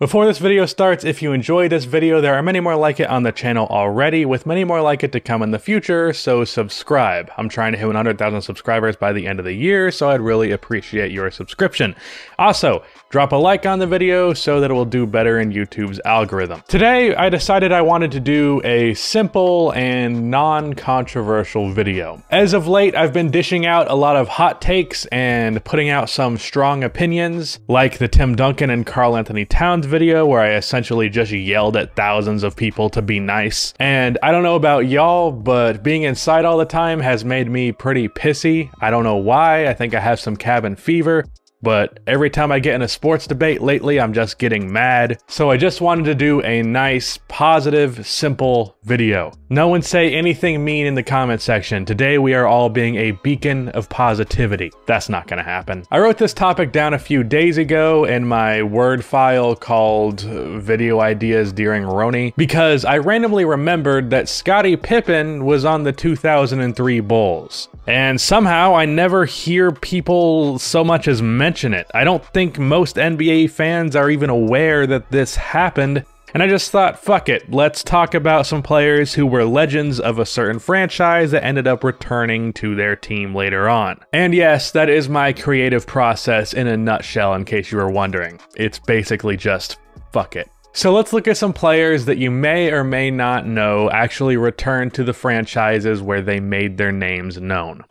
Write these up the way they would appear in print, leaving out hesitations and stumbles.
Before this video starts, if you enjoyed this video, there are many more like it on the channel already, with many more like it to come in the future, so subscribe. I'm trying to hit 100,000 subscribers by the end of the year, so I'd really appreciate your subscription. Also, drop a like on the video so that it will do better in YouTube's algorithm. Today, I decided I wanted to do a simple and non-controversial video. As of late, I've been dishing out a lot of hot takes and putting out some strong opinions, like the Tim Duncan and Karl Anthony Towns video where I essentially just yelled at thousands of people to be nice. And I don't know about y'all, but being inside all the time has made me pretty pissy. I don't know why. I think I have some cabin fever. But every time I get in a sports debate lately, I'm just getting mad. So I just wanted to do a nice, positive, simple video. No one say anything mean in the comment section. Today we are all being a beacon of positivity. That's not gonna happen. I wrote this topic down a few days ago in my Word file called Video Ideas During Roni because I randomly remembered that Scottie Pippen was on the 2003 Bulls. And somehow I never hear people so much as mention it. I don't think most NBA fans are even aware that this happened. And I just thought, fuck it, let's talk about some players who were legends of a certain franchise that ended up returning to their team later on. And yes, that is my creative process in a nutshell, in case you were wondering. It's basically just, fuck it. So let's look at some players that you may or may not know actually returned to the franchises where they made their names known.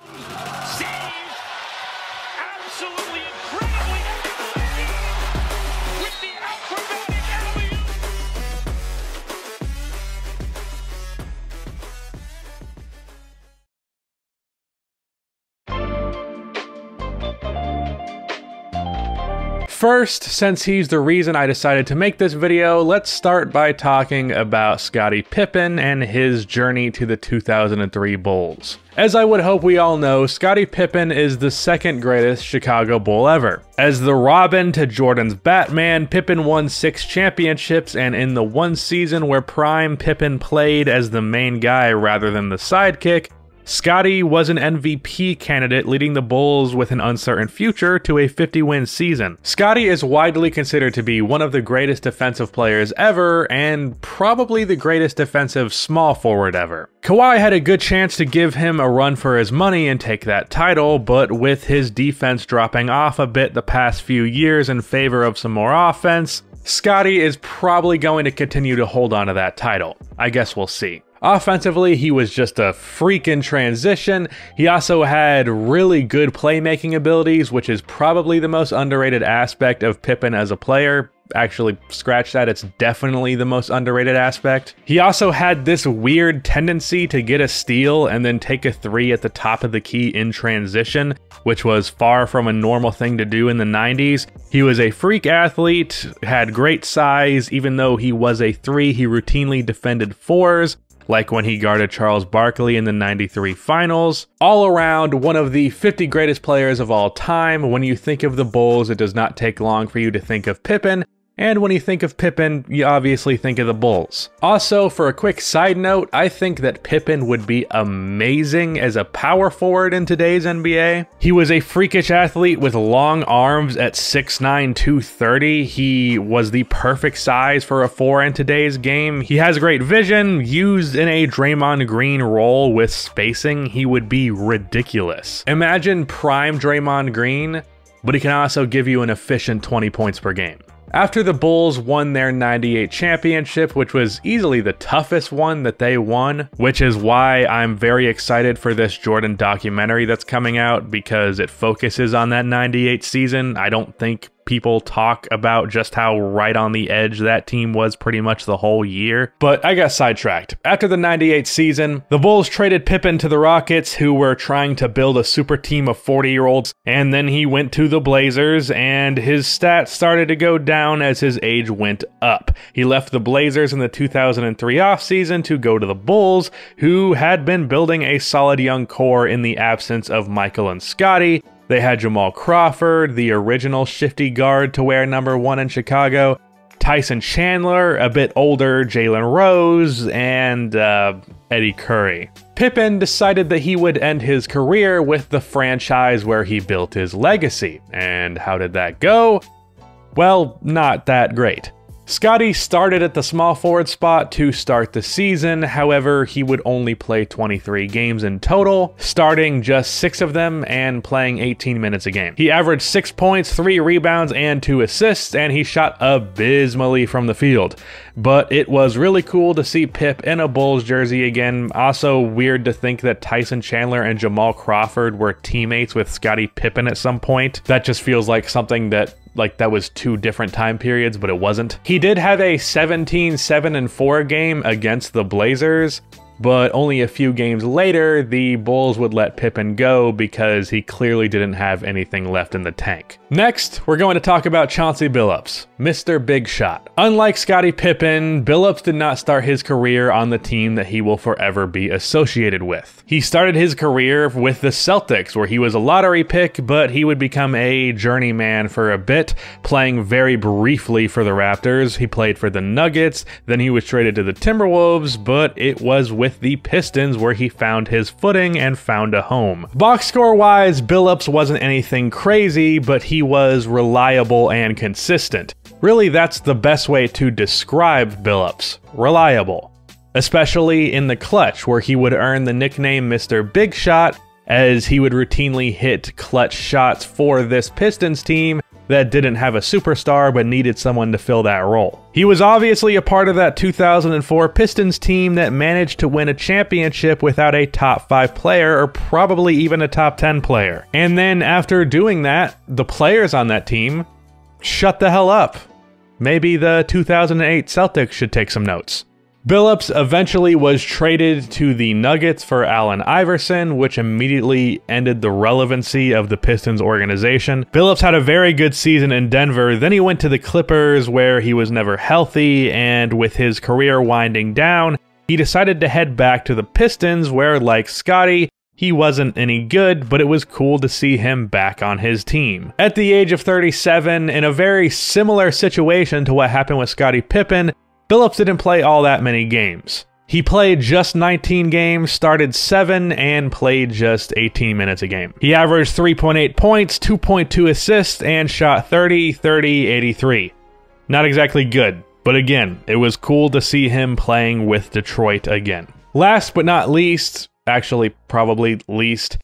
First, since he's the reason I decided to make this video, let's start by talking about Scottie Pippen and his journey to the 2003 Bulls. As I would hope we all know, Scottie Pippen is the second greatest Chicago Bull ever. As the Robin to Jordan's Batman, Pippen won 6 championships, and in the one season where prime Pippen played as the main guy rather than the sidekick, Scottie was an MVP candidate, leading the Bulls with an uncertain future to a 50-win season. Scottie is widely considered to be one of the greatest defensive players ever, and probably the greatest defensive small forward ever. Kawhi had a good chance to give him a run for his money and take that title, but with his defense dropping off a bit the past few years in favor of some more offense, Scottie is probably going to continue to hold on to that title. I guess we'll see. Offensively, he was just a freak in transition. He also had really good playmaking abilities, which is probably the most underrated aspect of Pippen as a player. Actually, scratch that, it's definitely the most underrated aspect. He also had this weird tendency to get a steal and then take a three at the top of the key in transition, which was far from a normal thing to do in the 90s. He was a freak athlete, had great size. Even though he was a 3, he routinely defended 4s. Like when he guarded Charles Barkley in the '93 finals. All around, one of the 50 greatest players of all time. When you think of the Bulls, it does not take long for you to think of Pippen. And when you think of Pippen, you obviously think of the Bulls. Also, for a quick side note, I think that Pippen would be amazing as a power forward in today's NBA. He was a freakish athlete with long arms at 6'9", 230. He was the perfect size for a 4 in today's game. He has great vision. Used in a Draymond Green role with spacing, he would be ridiculous. Imagine prime Draymond Green, but he can also give you an efficient 20 points per game. After the Bulls won their '98 championship, which was easily the toughest one that they won, which is why I'm very excited for this Jordan documentary that's coming out, because it focuses on that '98 season. I don't think people talk about just how right on the edge that team was pretty much the whole year. But I got sidetracked. After the '98 season, the Bulls traded Pippen to the Rockets, who were trying to build a super team of 40-year-olds, and then he went to the Blazers, and his stats started to go down as his age went up. He left the Blazers in the 2003 offseason to go to the Bulls, who had been building a solid young core in the absence of Michael and Scottie. They had Jamal Crawford, the original shifty guard to wear number 1 in Chicago, Tyson Chandler, a bit older Jalen Rose, and Eddie Curry. Pippen decided that he would end his career with the franchise where he built his legacy. And how did that go? Well, not that great. Scottie started at the small forward spot to start the season, however, he would only play 23 games in total, starting just 6 of them and playing 18 minutes a game. He averaged 6 points, 3 rebounds, and 2 assists, and he shot abysmally from the field. But it was really cool to see Pip in a Bulls jersey again. Also weird to think that Tyson Chandler and Jamal Crawford were teammates with Scottie Pippen at some point. That just feels like something that was 2 different time periods, but it wasn't. He did have a 17-7-4 game against the Blazers, but only a few games later, the Bulls would let Pippen go because he clearly didn't have anything left in the tank. Next, we're going to talk about Chauncey Billups, Mr. Big Shot. Unlike Scottie Pippen, Billups did not start his career on the team that he will forever be associated with. He started his career with the Celtics, where he was a lottery pick, but he would become a journeyman for a bit, playing very briefly for the Raptors. He played for the Nuggets, then he was traded to the Timberwolves, but it was with the Pistons where he found his footing and found a home. Box score wise, Billups wasn't anything crazy, but he was reliable and consistent. Really, that's the best way to describe Billups. Reliable. Especially in the clutch, where he would earn the nickname Mr. Big Shot, as he would routinely hit clutch shots for this Pistons team that didn't have a superstar but needed someone to fill that role. He was obviously a part of that 2004 Pistons team that managed to win a championship without a top 5 player or probably even a top 10 player. And then after doing that, the players on that team shut the hell up. Maybe the 2008 Celtics should take some notes. Billups eventually was traded to the Nuggets for Allen Iverson, which immediately ended the relevancy of the Pistons organization. Billups had a very good season in Denver, then he went to the Clippers where he was never healthy, and with his career winding down, he decided to head back to the Pistons where, like Scottie, he wasn't any good, but it was cool to see him back on his team. At the age of 37, in a very similar situation to what happened with Scottie Pippen, Billups didn't play all that many games. He played just 19 games, started 7, and played just 18 minutes a game. He averaged 3.8 points, 2.2 assists, and shot 30-30-83. Not exactly good, but again, it was cool to see him playing with Detroit again. Last but not least, actually probably least,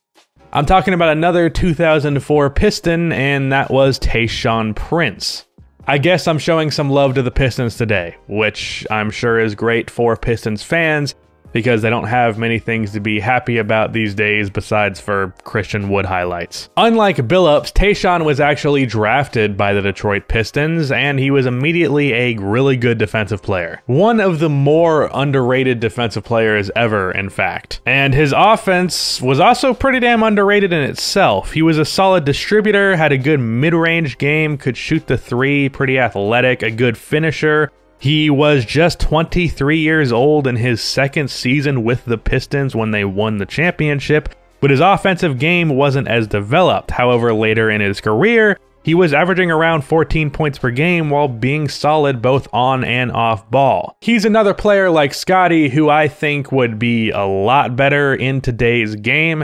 I'm talking about another 2004 Piston, and that was Tayshaun Prince. I guess I'm showing some love to the Pistons today, which I'm sure is great for Pistons fans because they don't have many things to be happy about these days besides for Christian Wood highlights. Unlike Billups, Tayshaun was actually drafted by the Detroit Pistons, and he was immediately a really good defensive player. One of the more underrated defensive players ever, in fact. And his offense was also pretty damn underrated in itself. He was a solid distributor, had a good mid-range game, could shoot the 3, pretty athletic, a good finisher. He was just 23 years old in his second season with the Pistons when they won the championship, but his offensive game wasn't as developed. However, later in his career, he was averaging around 14 points per game while being solid both on and off ball. He's another player like Scottie who I think would be a lot better in today's game.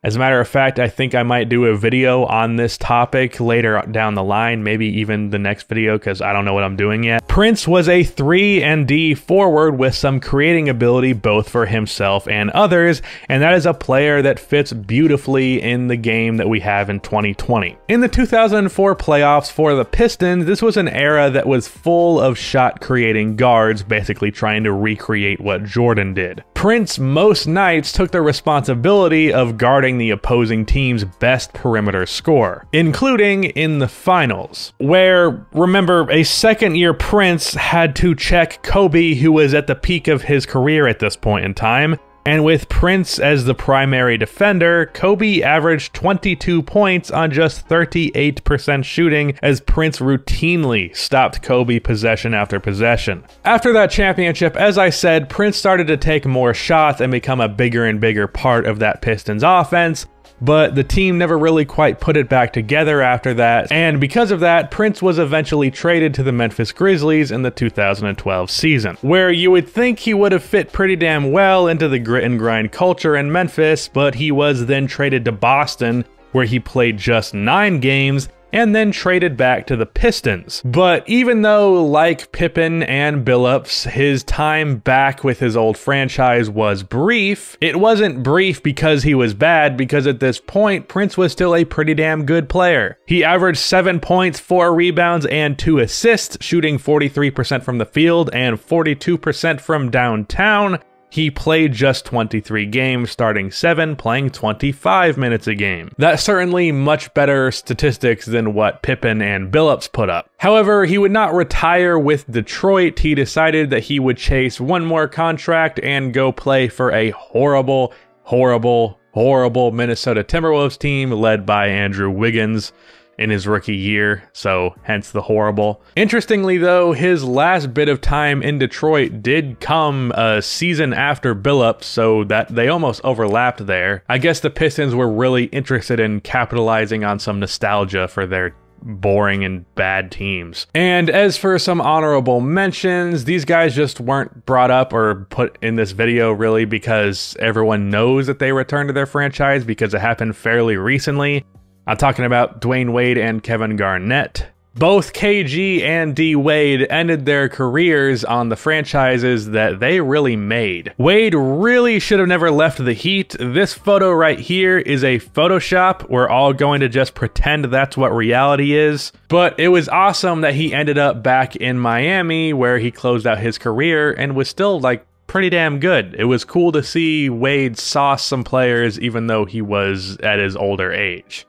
As a matter of fact, I think I might do a video on this topic later down the line, maybe even the next video because I don't know what I'm doing yet. Prince was a 3-and-D forward with some creating ability both for himself and others, and that is a player that fits beautifully in the game that we have in 2020. In the 2004 playoffs for the Pistons, this was an era that was full of shot-creating guards, basically trying to recreate what Jordan did. Prince most nights took the responsibility of guarding the opposing team's best perimeter scorer, including in the finals, where, remember, a second-year Prince had to check Kobe, who was at the peak of his career at this point in time, and with Prince as the primary defender, Kobe averaged 22 points on just 38% shooting as Prince routinely stopped Kobe possession after possession. After that championship, as I said, Prince started to take more shots and become a bigger and bigger part of that Pistons offense, but the team never really quite put it back together after that, and because of that, Prince was eventually traded to the Memphis Grizzlies in the 2012 season, where you would think he would have fit pretty damn well into the grit and grind culture in Memphis, but he was then traded to Boston, where he played just 9 games and then traded back to the Pistons. But even though, like Pippen and Billups, his time back with his old franchise was brief, it wasn't brief because he was bad, because at this point, Prince was still a pretty damn good player. He averaged 7 points, 4 rebounds, and 2 assists, shooting 43% from the field and 42% from downtown. He played just 23 games, starting 7, playing 25 minutes a game. That's certainly much better statistics than what Pippen and Billups put up. However, he would not retire with Detroit. He decided that he would chase one more contract and go play for a horrible Minnesota Timberwolves team led by Andrew Wiggins in his rookie year, so hence the horrible. Interestingly though, his last bit of time in Detroit did come a season after Billups, so that they almost overlapped there. I guess the Pistons were really interested in capitalizing on some nostalgia for their boring and bad teams. And as for some honorable mentions, these guys just weren't brought up or put in this video really because everyone knows that they returned to their franchise because it happened fairly recently. I'm talking about Dwayne Wade and Kevin Garnett. Both KG and D Wade ended their careers on the franchises that they really made. Wade really should have never left the Heat. This photo right here is a Photoshop. We're all going to just pretend that's what reality is. But it was awesome that he ended up back in Miami where he closed out his career and was still like pretty damn good. It was cool to see Wade sauce some players even though he was at his older age.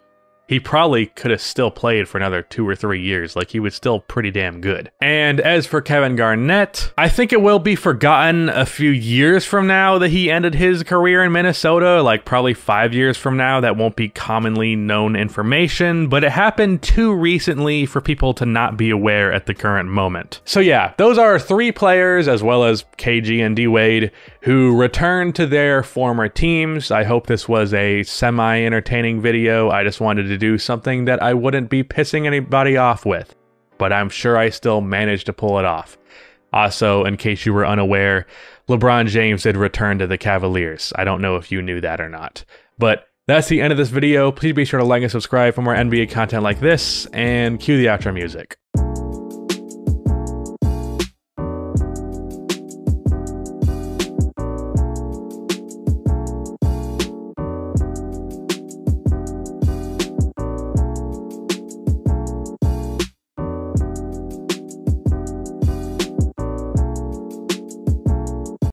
He probably could have still played for another 2 or 3 years. Like, he was still pretty damn good. And as for Kevin Garnett, I think it will be forgotten a few years from now that he ended his career in Minnesota. Like, probably 5 years from now. That won't be commonly known information, but it happened too recently for people to not be aware at the current moment. So yeah, those are 3 players, as well as KG and D Wade, who returned to their former teams. I hope this was a semi-entertaining video. I just wanted to do something that I wouldn't be pissing anybody off with, but I'm sure I still managed to pull it off. Also, in case you were unaware, LeBron James did return to the Cavaliers. I don't know if you knew that or not, but that's the end of this video. Please be sure to like and subscribe for more NBA content like this, and cue the outro music.